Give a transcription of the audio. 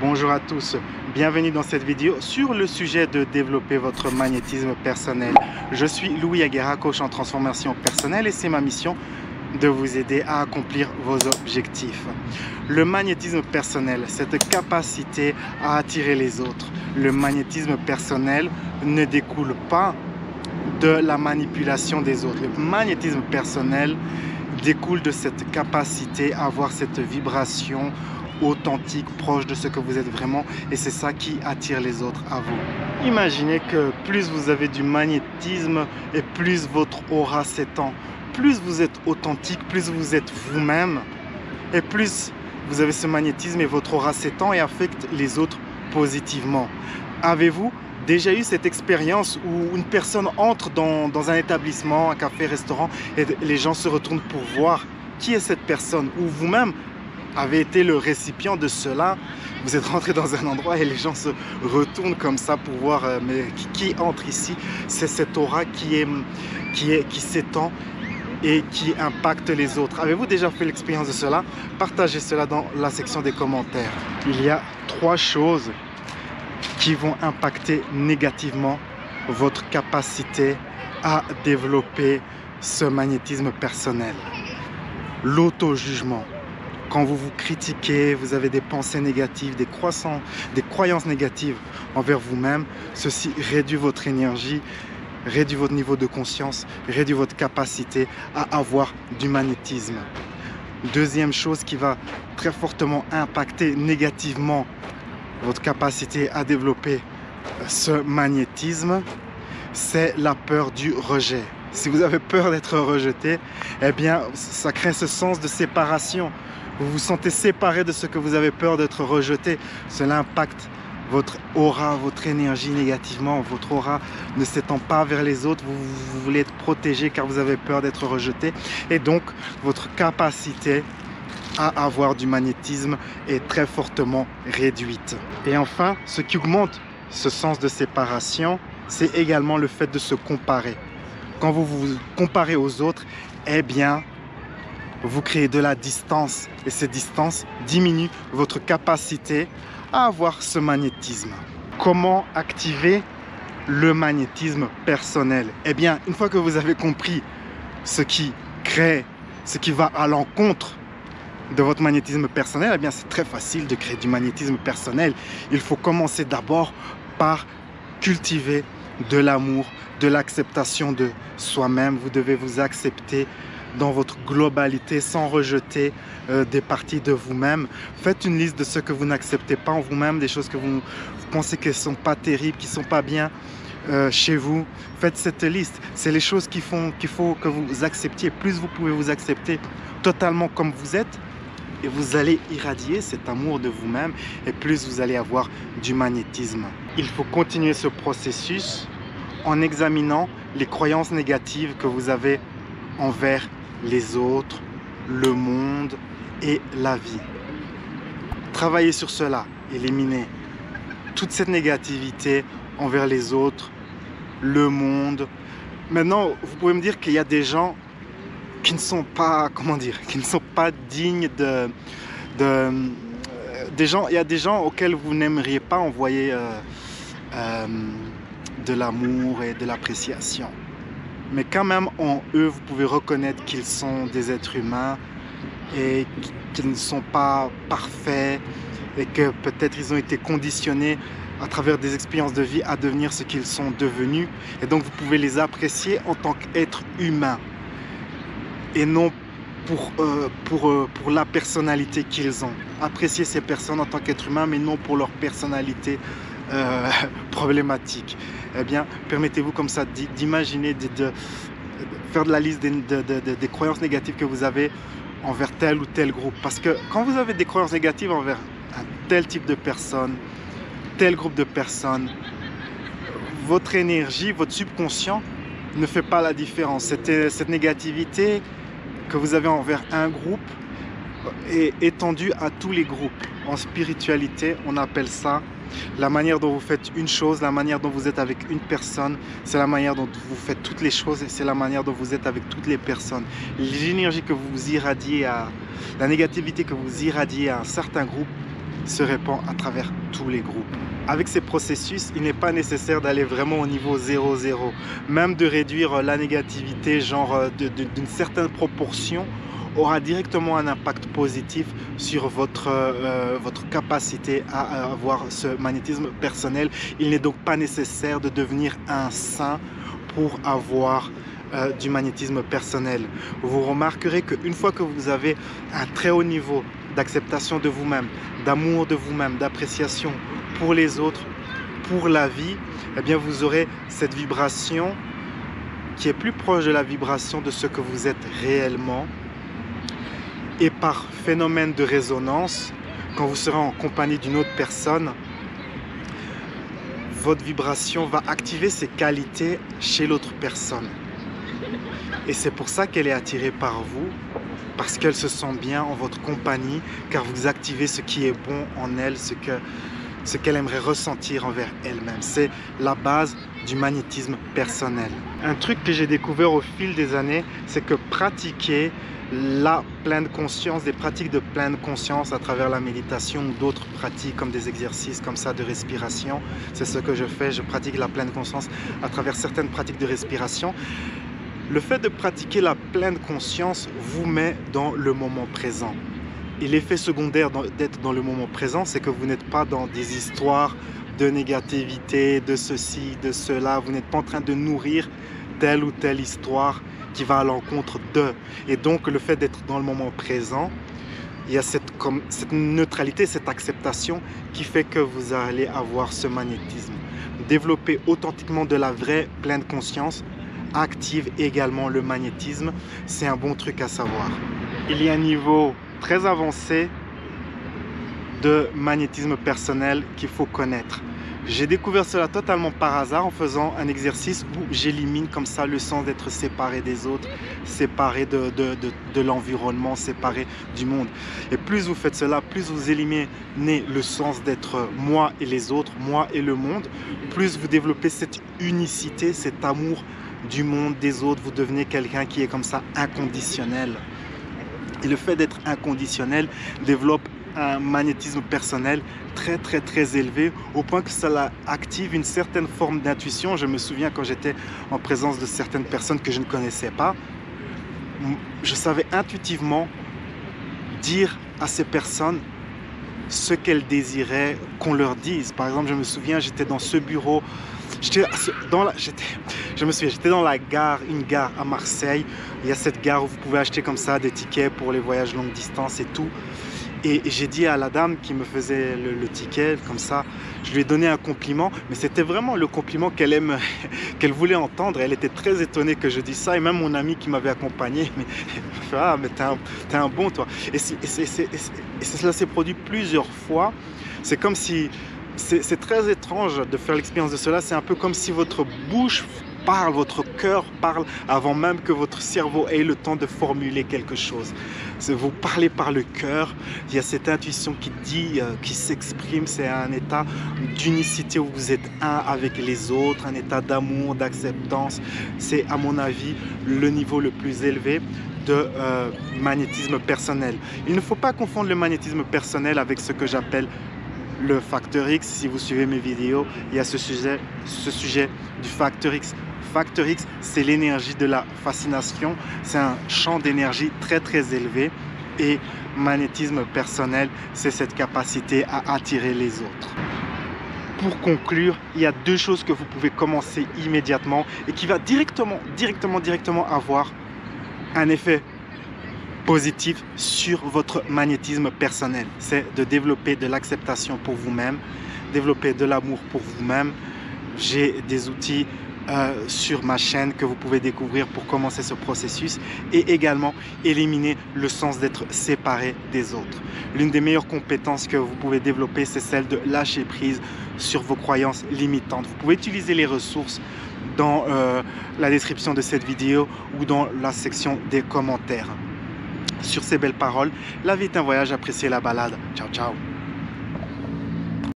Bonjour à tous, bienvenue dans cette vidéo sur le sujet de développer votre magnétisme personnel. Je suis Louis Aguera, coach en transformation personnelle et c'est ma mission de vous aider à accomplir vos objectifs. Le magnétisme personnel, cette capacité à attirer les autres. Le magnétisme personnel ne découle pas de la manipulation des autres. Le magnétisme personnel découle de cette capacité à avoir cette vibration authentique, proche de ce que vous êtes vraiment, et c'est ça qui attire les autres à vous. Imaginez que plus vous avez du magnétisme et plus votre aura s'étend. Plus vous êtes authentique, plus vous êtes vous-même, et plus vous avez ce magnétisme et votre aura s'étend et affecte les autres positivement. Avez-vous déjà eu cette expérience où une personne entre dans un établissement, un café, restaurant, et les gens se retournent pour voir qui est cette personne, ou vous-même avez été le récipient de cela, vous êtes rentré dans un endroit et les gens se retournent comme ça pour voir mais qui entre ici. C'est cette aura qui s'étend et qui impacte les autres. Avez-vous déjà fait l'expérience de cela? Partagez cela dans la section des commentaires. Il y a 3 choses qui vont impacter négativement votre capacité à développer ce magnétisme personnel. L'auto-jugement. Quand vous vous critiquez, vous avez des pensées négatives, des croyances négatives envers vous-même, ceci réduit votre énergie, réduit votre niveau de conscience, réduit votre capacité à avoir du magnétisme. Deuxième chose qui va très fortement impacter négativement votre capacité à développer ce magnétisme, c'est la peur du rejet. Si vous avez peur d'être rejeté, eh bien, ça crée ce sens de séparation. Vous vous sentez séparé de ce que vous avez peur d'être rejeté. Cela impacte votre aura, votre énergie négativement. Votre aura ne s'étend pas vers les autres. Vous voulez être protégé car vous avez peur d'être rejeté. Et donc, votre capacité à avoir du magnétisme est très fortement réduite. Et enfin, ce qui augmente ce sens de séparation, c'est également le fait de se comparer. Quand vous vous comparez aux autres, eh bien, vous créez de la distance et cette distance diminue votre capacité à avoir ce magnétisme. Comment activer le magnétisme personnel? Eh bien, une fois que vous avez compris ce qui va à l'encontre de votre magnétisme personnel, eh bien, c'est très facile de créer du magnétisme personnel. Il faut commencer d'abord par cultiver de l'amour, de l'acceptation de soi-même. Vous devez vous accepter dans votre globalité sans rejeter des parties de vous-même. Faites une liste de ce que vous n'acceptez pas en vous-même, des choses que vous pensez qu'elles ne sont pas terribles, qui ne sont pas bien chez vous. Faites cette liste. C'est les choses qu'il faut que vous acceptiez. Plus vous pouvez vous accepter totalement comme vous êtes, et vous allez irradier cet amour de vous-même, et plus vous allez avoir du magnétisme. Il faut continuer ce processus en examinant les croyances négatives que vous avez envers les autres, le monde et la vie. Travaillez sur cela, éliminez toute cette négativité envers les autres, le monde. Maintenant, vous pouvez me dire qu'il y a des gens qui ne sont pas, qui ne sont pas dignes il y a des gens auxquels vous n'aimeriez pas envoyer de l'amour et de l'appréciation. Mais quand même, en eux, vous pouvez reconnaître qu'ils sont des êtres humains et qu'ils ne sont pas parfaits et que peut-être ils ont été conditionnés à travers des expériences de vie à devenir ce qu'ils sont devenus. Et donc, vous pouvez les apprécier en tant qu'êtres humains et non pour la personnalité qu'ils ont. Appréciez ces personnes en tant qu'êtres humains, mais non pour leur personnalité problématique. Eh bien, permettez-vous comme ça d'imaginer, de faire de la liste des croyances négatives que vous avez envers tel ou tel groupe. Parce que quand vous avez des croyances négatives envers un tel type de personnes, tel groupe de personnes, votre énergie, votre subconscient ne fait pas la différence. Cette négativité que vous avez envers un groupe est étendue à tous les groupes. En spiritualité, on appelle ça la manière dont vous faites une chose, la manière dont vous êtes avec une personne, c'est la manière dont vous faites toutes les choses et c'est la manière dont vous êtes avec toutes les personnes. L'énergie que vous irradiez la négativité que vous irradiez à un certain groupe se répand à travers tous les groupes. Avec ces processus, il n'est pas nécessaire d'aller vraiment au niveau 0,0. Même de réduire la négativité, genre d'une certaine proportion, aura directement un impact positif sur votre capacité à avoir ce magnétisme personnel. Il n'est donc pas nécessaire de devenir un saint pour avoir du magnétisme personnel. Vous remarquerez qu'une fois que vous avez un très haut niveau d'acceptation de vous-même, d'amour de vous-même, d'appréciation pour les autres, pour la vie, eh bien vous aurez cette vibration qui est plus proche de la vibration de ce que vous êtes réellement. Et par phénomène de résonance, quand vous serez en compagnie d'une autre personne, votre vibration va activer ses qualités chez l'autre personne. Et c'est pour ça qu'elle est attirée par vous, parce qu'elle se sent bien en votre compagnie, car vous activez ce qui est bon en elle, ce qu'elle aimerait ressentir envers elle-même. C'est la base du magnétisme personnel. Un truc que j'ai découvert au fil des années, c'est que pratiquer la pleine conscience, des pratiques de pleine conscience à travers la méditation ou d'autres pratiques comme des exercices comme ça de respiration, c'est ce que je fais, je pratique la pleine conscience à travers certaines pratiques de respiration. Le fait de pratiquer la pleine conscience vous met dans le moment présent. Et l'effet secondaire d'être dans le moment présent, c'est que vous n'êtes pas dans des histoires de négativité, de ceci, de cela. Vous n'êtes pas en train de nourrir telle ou telle histoire qui va à l'encontre de. Et donc, le fait d'être dans le moment présent, il y a cette neutralité, cette acceptation qui fait que vous allez avoir ce magnétisme. Développer authentiquement de la vraie pleine conscience active également le magnétisme. C'est un bon truc à savoir. Il y a un niveau très avancé de magnétisme personnel qu'il faut connaître. J'ai découvert cela totalement par hasard en faisant un exercice où j'élimine comme ça le sens d'être séparé des autres, séparé de l'environnement, séparé du monde. Et plus vous faites cela, plus vous éliminez le sens d'être moi et les autres, moi et le monde, plus vous développez cette unicité, cet amour du monde, des autres. Vous devenez quelqu'un qui est comme ça inconditionnel. Et le fait d'être inconditionnel développe un magnétisme personnel très élevé, au point que cela active une certaine forme d'intuition. Je me souviens quand j'étais en présence de certaines personnes que je ne connaissais pas, je savais intuitivement dire à ces personnes ce qu'elles désiraient qu'on leur dise. Par exemple, je me souviens, j'étais dans ce bureau, j'étais dans la gare, une gare à Marseille. Il y a cette gare où vous pouvez acheter comme ça des tickets pour les voyages longue distance et tout. Et j'ai dit à la dame qui me faisait le ticket, comme ça, je lui ai donné un compliment, mais c'était vraiment le compliment qu'elle voulait entendre. Elle était très étonnée que je dise ça, et même mon ami qui m'avait accompagné, mais ah, mais t'es un bon toi. Et cela s'est produit plusieurs fois. C'est comme si, c'est très étrange de faire l'expérience de cela. C'est un peu comme si votre bouche parle, votre cœur parle avant même que votre cerveau ait le temps de formuler quelque chose. Vous parlez par le cœur, il y a cette intuition qui dit, qui s'exprime, c'est un état d'unicité où vous êtes un avec les autres, un état d'amour, d'acceptance. C'est à mon avis le niveau le plus élevé de magnétisme personnel. Il ne faut pas confondre le magnétisme personnel avec ce que j'appelle le facteur X. Si vous suivez mes vidéos, il y a ce sujet du facteur X. Facteur X, c'est l'énergie de la fascination. C'est un champ d'énergie très élevé. Et magnétisme personnel, c'est cette capacité à attirer les autres. Pour conclure, il y a deux choses que vous pouvez commencer immédiatement et qui va directement avoir un effet positif sur votre magnétisme personnel. C'est de développer de l'acceptation pour vous-même, développer de l'amour pour vous-même. J'ai des outils sur ma chaîne que vous pouvez découvrir pour commencer ce processus, et également éliminer le sens d'être séparé des autres. L'une des meilleures compétences que vous pouvez développer, c'est celle de lâcher prise sur vos croyances limitantes. Vous pouvez utiliser les ressources dans la description de cette vidéo ou dans la section des commentaires. Sur ces belles paroles, la vie est un voyage, appréciez la balade. Ciao, ciao.